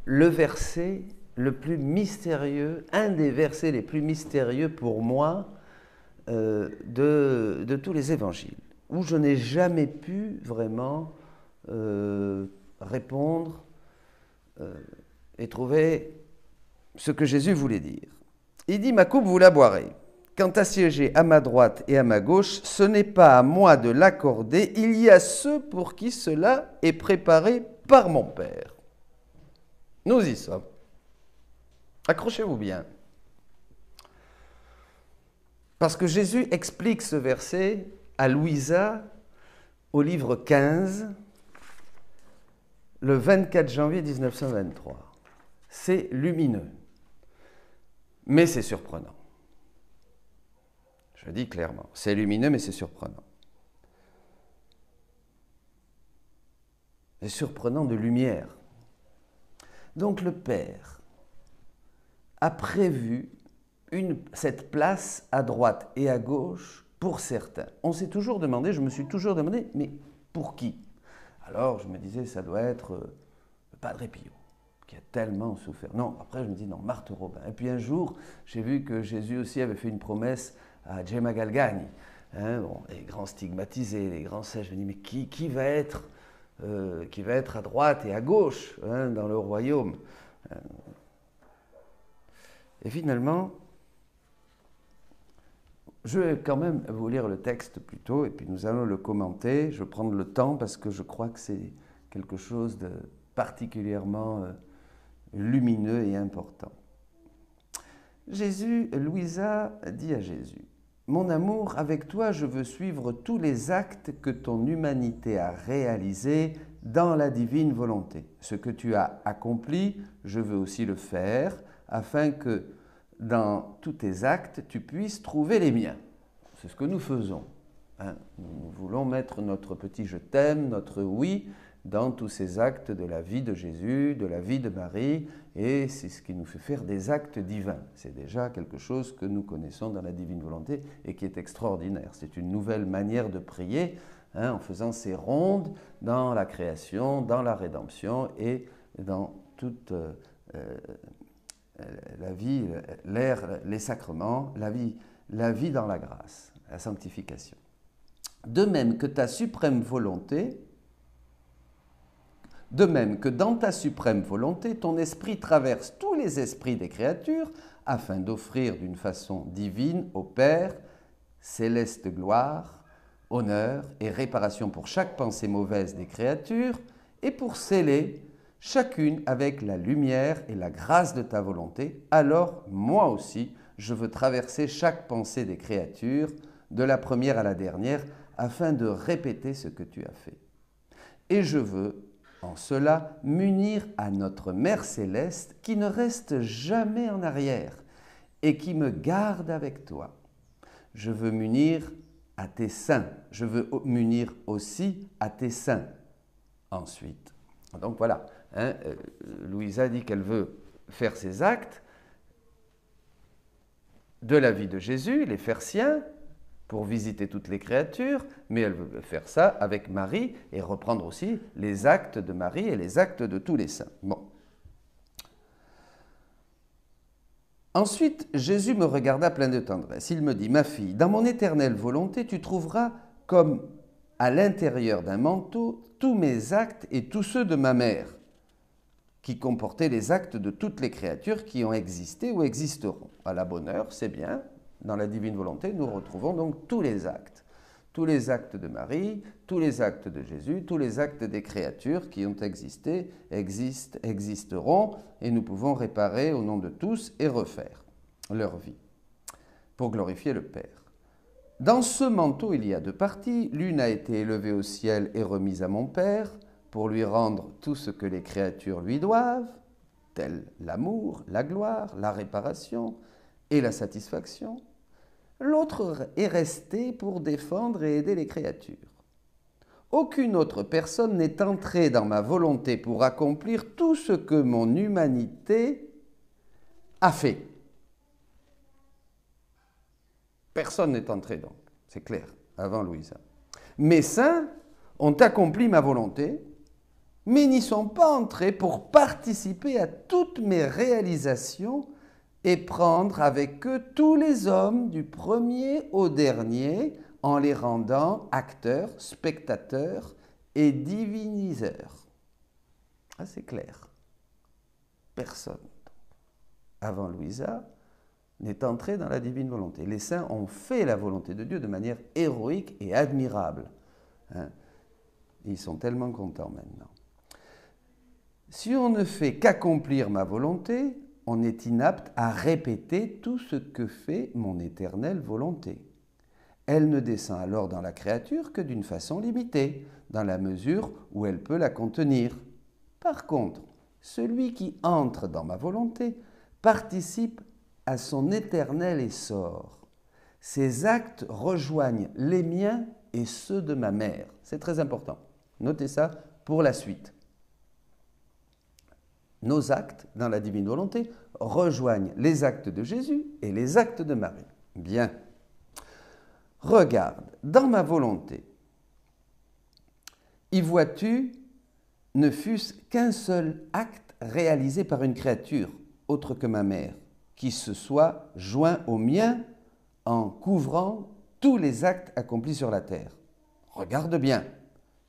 le verset le plus mystérieux, un des versets les plus mystérieux pour moi de tous les évangiles, où je n'ai jamais pu vraiment répondre et trouver ce que Jésus voulait dire. Il dit « Ma coupe, vous la boirez. Quant à siéger à ma droite et à ma gauche, ce n'est pas à moi de l'accorder, il y a ceux pour qui cela est préparé par mon Père. » Nous y sommes. Accrochez-vous bien. Parce que Jésus explique ce verset à Louisa au livre 15, le 24 janvier 1923. C'est lumineux, mais c'est surprenant. Je dis clairement, c'est lumineux, mais c'est surprenant. C'est surprenant de lumière. Donc le Père a prévu cette place à droite et à gauche pour certains. On s'est toujours demandé, je me suis toujours demandé, mais pour qui? Alors je me disais, ça doit être le Padre Pio, qui a tellement souffert. Non, après je me dis, non, Marthe Robin. Et puis un jour, j'ai vu que Jésus aussi avait fait une promesse à Gemma Galgani. Hein, bon, les grands stigmatisés, les grands sages. Je me dis, mais qui va être à droite et à gauche dans le royaume? Et finalement, je vais quand même vous lire le texte plutôt, et puis nous allons le commenter. Je vais prendre le temps parce que je crois que c'est quelque chose de particulièrement lumineux et important. Louisa dit à Jésus, « Mon amour, avec toi, je veux suivre tous les actes que ton humanité a réalisés dans la divine volonté. Ce que tu as accompli, je veux aussi le faire, afin que dans tous tes actes, tu puisses trouver les miens. » C'est ce que nous faisons. Hein. Nous voulons mettre notre petit « je t'aime », notre « oui » dans tous ces actes de la vie de Jésus, de la vie de Marie, et c'est ce qui nous fait faire des actes divins. C'est déjà quelque chose que nous connaissons dans la divine volonté et qui est extraordinaire. C'est une nouvelle manière de prier, hein, en faisant ces rondes dans la création, dans la rédemption et dans toute la vie, l'air, les sacrements, la vie dans la grâce, la sanctification. De même que ta suprême volonté, de même que dans ta suprême volonté, ton esprit traverse tous les esprits des créatures afin d'offrir d'une façon divine au Père céleste gloire, honneur et réparation pour chaque pensée mauvaise des créatures et pour sceller chacune avec la lumière et la grâce de ta volonté. Alors, moi aussi, je veux traverser chaque pensée des créatures, de la première à la dernière, afin de répéter ce que tu as fait. Et je veux en cela munir à notre Mère Céleste qui ne reste jamais en arrière et qui me garde avec toi. Je veux munir à tes saints. Je veux munir aussi à tes saints. Ensuite, donc voilà, hein, Louisa dit qu'elle veut faire ses actes de la vie de Jésus, les faire siens, pour visiter toutes les créatures, mais elle veut faire ça avec Marie et reprendre aussi les actes de Marie et les actes de tous les saints. Bon. Ensuite, Jésus me regarda plein de tendresse. Il me dit, « Ma fille, dans mon éternelle volonté, tu trouveras comme à l'intérieur d'un manteau tous mes actes et tous ceux de ma mère, qui comportaient les actes de toutes les créatures qui ont existé ou existeront. » À la bonne heure, c'est bien. Dans la divine volonté, nous retrouvons donc tous les actes. Tous les actes de Marie, tous les actes de Jésus, tous les actes des créatures qui ont existé, existent, existeront, et nous pouvons réparer au nom de tous et refaire leur vie pour glorifier le Père. Dans ce manteau, il y a deux parties. L'une a été élevée au ciel et remise à mon Père pour lui rendre tout ce que les créatures lui doivent, tel l'amour, la gloire, la réparation et la satisfaction. L'autre est restée pour défendre et aider les créatures. Aucune autre personne n'est entrée dans ma volonté pour accomplir tout ce que mon humanité a fait. Personne n'est entré donc, c'est clair, avant Louisa. Mes saints ont accompli ma volonté mais n'y sont pas entrés pour participer à toutes mes réalisations et prendre avec eux tous les hommes du premier au dernier en les rendant acteurs, spectateurs et diviniseurs. Ah, c'est clair. Personne, avant Louisa, n'est entré dans la divine volonté. Les saints ont fait la volonté de Dieu de manière héroïque et admirable. Ils sont tellement contents maintenant. Si on ne fait qu'accomplir ma volonté, on est inapte à répéter tout ce que fait mon éternelle volonté. Elle ne descend alors dans la créature que d'une façon limitée, dans la mesure où elle peut la contenir. Par contre, celui qui entre dans ma volonté participe à son éternel essor. Ses actes rejoignent les miens et ceux de ma mère. C'est très important. Notez ça pour la suite. Nos actes dans la divine volonté rejoignent les actes de Jésus et les actes de Marie. Bien. Regarde, dans ma volonté, y vois-tu, ne fût-ce qu'un seul acte réalisé par une créature, autre que ma mère, qui se soit joint au mien en couvrant tous les actes accomplis sur la terre. Regarde bien,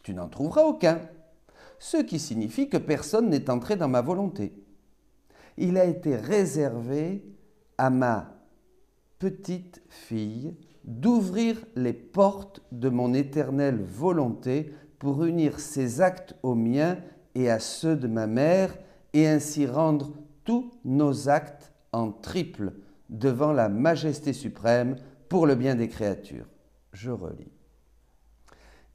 tu n'en trouveras aucun, ce qui signifie que personne n'est entré dans ma volonté. Il a été réservé à ma petite fille d'ouvrir les portes de mon éternelle volonté pour unir ses actes aux miens et à ceux de ma mère et ainsi rendre tous nos actes en triple devant la majesté suprême pour le bien des créatures. Je relis.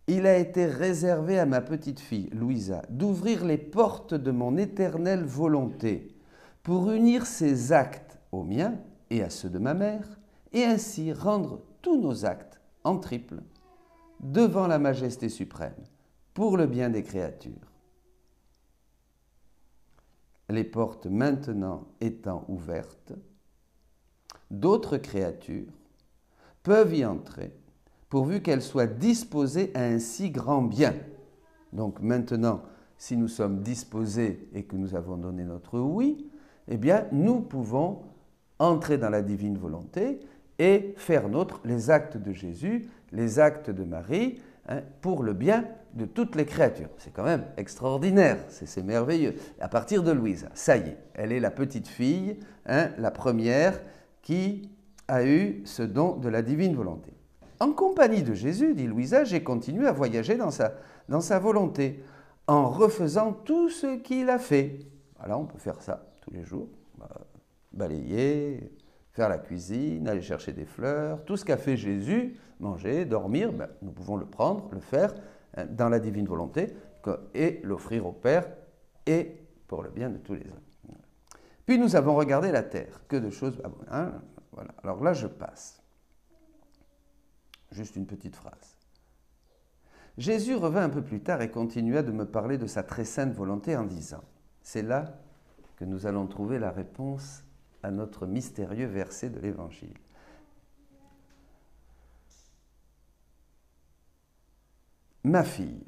Il a été réservé à ma petite fille, Louisa, d'ouvrir les portes de mon éternelle volonté pour unir ses actes aux miens et à ceux de ma mère et ainsi rendre tous nos actes en triple devant la majesté suprême pour le bien des créatures. Les portes maintenant étant ouvertes, d'autres créatures peuvent y entrer pourvu qu'elles soient disposées à un si grand bien. Donc maintenant, si nous sommes disposés et que nous avons donné notre oui, eh bien nous pouvons entrer dans la divine volonté et faire nôtres les actes de Jésus, les actes de Marie, pour le bien de toutes les créatures. C'est quand même extraordinaire, c'est merveilleux. À partir de Louisa, ça y est, elle est la petite fille, la première qui a eu ce don de la divine volonté. En compagnie de Jésus, dit Louisa, j'ai continué à voyager dans sa volonté, en refaisant tout ce qu'il a fait. Voilà, on peut faire ça tous les jours, balayer, faire la cuisine, aller chercher des fleurs, tout ce qu'a fait Jésus, manger, dormir, nous pouvons le prendre, le faire dans la divine volonté et l'offrir au Père et pour le bien de tous les hommes. Puis nous avons regardé la terre, que de choses... voilà. Alors là, je passe. Juste une petite phrase. Jésus revint un peu plus tard et continua de me parler de sa très sainte volonté en disant, c'est là que nous allons trouver la réponse à notre mystérieux verset de l'Évangile. Ma fille,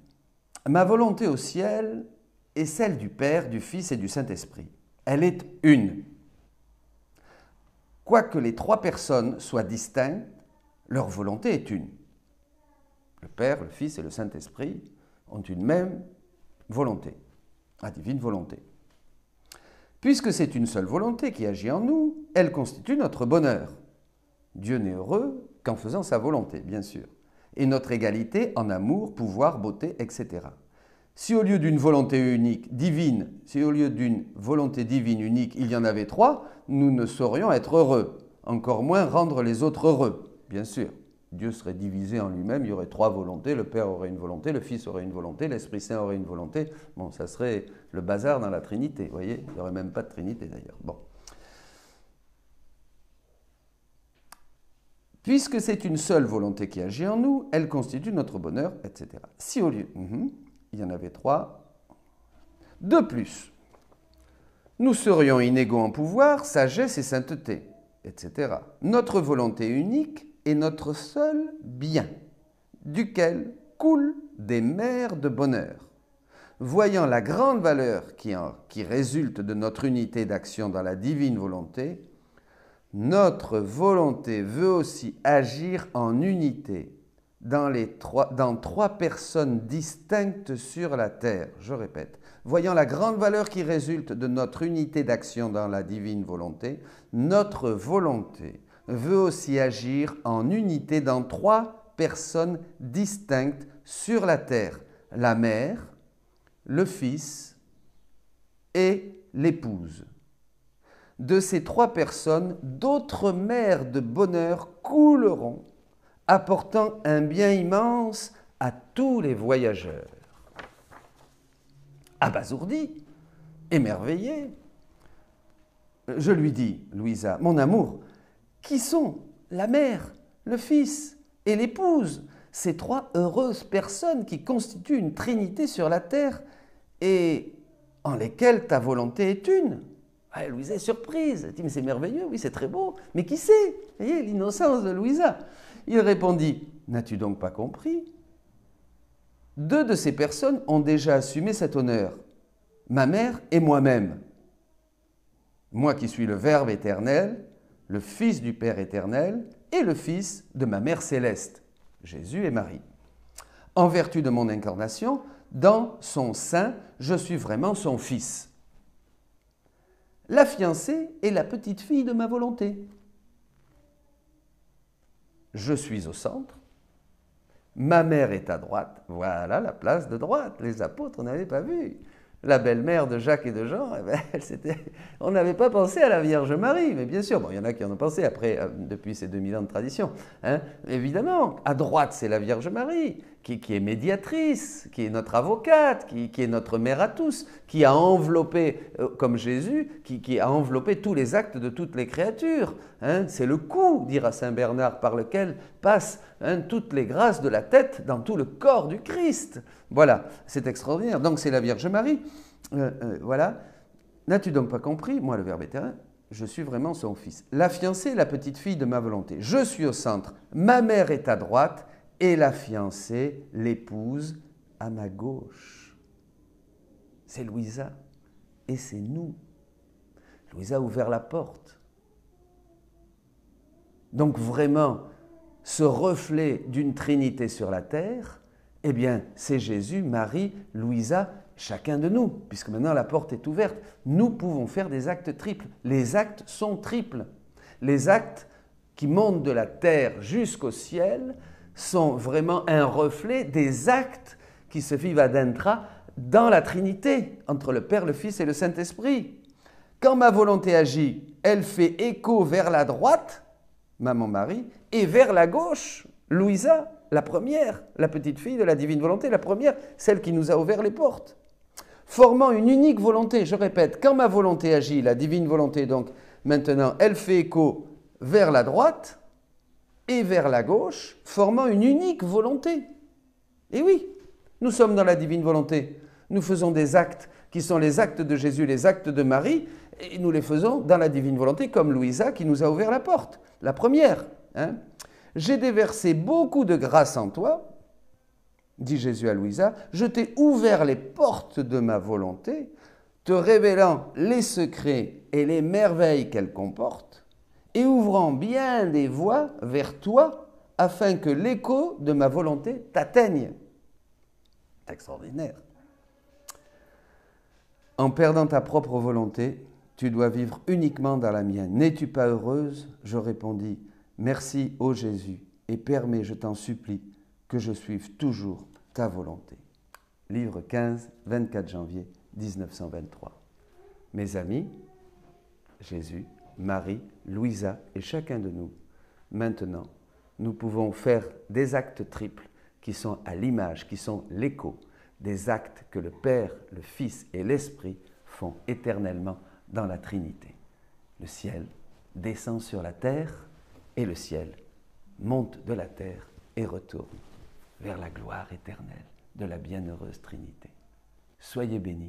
ma volonté au ciel est celle du Père, du Fils et du Saint-Esprit. Elle est une. Quoique les trois personnes soient distinctes, leur volonté est une. Le Père, le Fils et le Saint-Esprit ont une même volonté, la divine volonté. Puisque c'est une seule volonté qui agit en nous, elle constitue notre bonheur. Dieu n'est heureux qu'en faisant sa volonté, bien sûr, et notre égalité en amour, pouvoir, beauté, etc. Si au lieu d'une volonté unique divine, si au lieu d'une volonté divine unique, il y en avait trois, nous ne saurions être heureux, encore moins rendre les autres heureux. Bien sûr, Dieu serait divisé en lui-même, il y aurait trois volontés, le Père aurait une volonté, le Fils aurait une volonté, l'Esprit Saint aurait une volonté. Bon, ça serait le bazar dans la Trinité, vous voyez, il n'y aurait même pas de Trinité d'ailleurs. Bon. Puisque c'est une seule volonté qui agit en nous, elle constitue notre bonheur, etc. Si au lieu, il y en avait trois, de plus, nous serions inégaux en pouvoir, sagesse et sainteté, etc. Notre volonté unique est notre seul bien, duquel coulent des mers de bonheur. voyant la grande valeur qui résulte de notre unité d'action dans la divine volonté, notre volonté veut aussi agir en unité dans trois personnes distinctes sur la terre. Je répète, voyant la grande valeur qui résulte de notre unité d'action dans la divine volonté, notre volonté veut aussi agir en unité dans trois personnes distinctes sur la terre, la mère, le fils et l'épouse. De ces trois personnes, d'autres mers de bonheur couleront, apportant un bien immense à tous les voyageurs. Abasourdi, émerveillé, je lui dis, Louisa, mon amour, qui sont la mère, le fils et l'épouse, ces trois heureuses personnes qui constituent une trinité sur la terre et en lesquelles ta volonté est une? Ah, Louisa est surprise. Elle dit, mais c'est merveilleux, oui, c'est très beau. Mais qui c'est? Vous voyez, l'innocence de Louisa. Il répondit, n'as-tu donc pas compris? Deux de ces personnes ont déjà assumé cet honneur, ma mère et moi-même. Moi qui suis le Verbe éternel, le Fils du Père éternel et le Fils de ma mère céleste, Jésus et Marie. En vertu de mon incarnation, dans son sein, je suis vraiment son Fils. La fiancée est la petite fille de ma volonté. Je suis au centre. Ma mère est à droite. Voilà la place de droite. Les apôtres n'avaient pas vu. La belle-mère de Jacques et de Jean, eh ben, on n'avait pas pensé à la Vierge Marie. Mais bien sûr, bon, il y en a qui en ont pensé après, depuis ces 2000 ans de tradition. Hein. Évidemment, à droite, c'est la Vierge Marie, qui est médiatrice, qui est notre avocate, qui est notre mère à tous, qui a enveloppé, comme Jésus, qui a enveloppé tous les actes de toutes les créatures. Hein. C'est le cou, dira saint Bernard, par lequel passent toutes les grâces de la tête dans tout le corps du Christ. Voilà, c'est extraordinaire. Donc c'est la Vierge Marie. Voilà. N'as-tu donc pas compris? Moi, le Verbe éternel, je suis vraiment son fils. La fiancée est la petite fille de ma volonté. Je suis au centre. Ma mère est à droite et la fiancée, l'épouse, à ma gauche. C'est Louisa et c'est nous. Louisa a ouvert la porte. Donc vraiment, ce reflet d'une trinité sur la terre, eh bien, c'est Jésus, Marie, Louisa, chacun de nous, puisque maintenant la porte est ouverte. Nous pouvons faire des actes triples. Les actes sont triples. Les actes qui montent de la terre jusqu'au ciel sont vraiment un reflet des actes qui se vivent adentra dans la Trinité, entre le Père, le Fils et le Saint-Esprit. Quand ma volonté agit, elle fait écho vers la droite, maman Marie, et vers la gauche, Louisa, la première, la petite fille de la divine volonté, la première, celle qui nous a ouvert les portes. Formant une unique volonté, je répète, quand ma volonté agit, la divine volonté, donc maintenant, elle fait écho vers la droite et vers la gauche, formant une unique volonté. Et oui, nous sommes dans la divine volonté. Nous faisons des actes qui sont les actes de Jésus, les actes de Marie, et nous les faisons dans la divine volonté, comme Louisa qui nous a ouvert la porte, la première. Hein. J'ai déversé beaucoup de grâce en toi, dit Jésus à Louisa, je t'ai ouvert les portes de ma volonté, te révélant les secrets et les merveilles qu'elle comporte, et ouvrant bien des voies vers toi, afin que l'écho de ma volonté t'atteigne. C'est extraordinaire. En perdant ta propre volonté, tu dois vivre uniquement dans la mienne. N'es-tu pas heureuse? Je répondis, merci, ô Jésus, et permets, je t'en supplie, que je suive toujours ta volonté. Livre 15, 24 janvier 1923. Mes amis, Jésus, Marie, Louisa et chacun de nous, maintenant, nous pouvons faire des actes triples qui sont à l'image, qui sont l'écho des actes que le Père, le Fils et l'Esprit font éternellement dans la Trinité. Le ciel descend sur la terre et le ciel monte de la terre et retourne vers la gloire éternelle de la bienheureuse Trinité. Soyez bénis